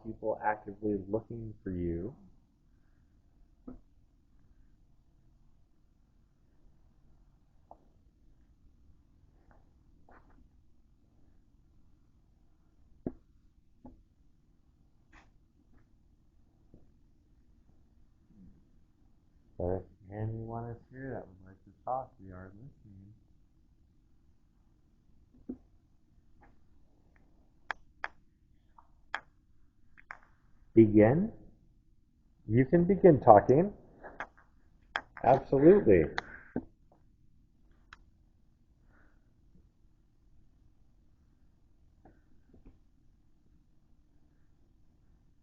people actively looking for you. But if anyone is here that would like to talk, we are listening. Begin? You can begin talking. Absolutely.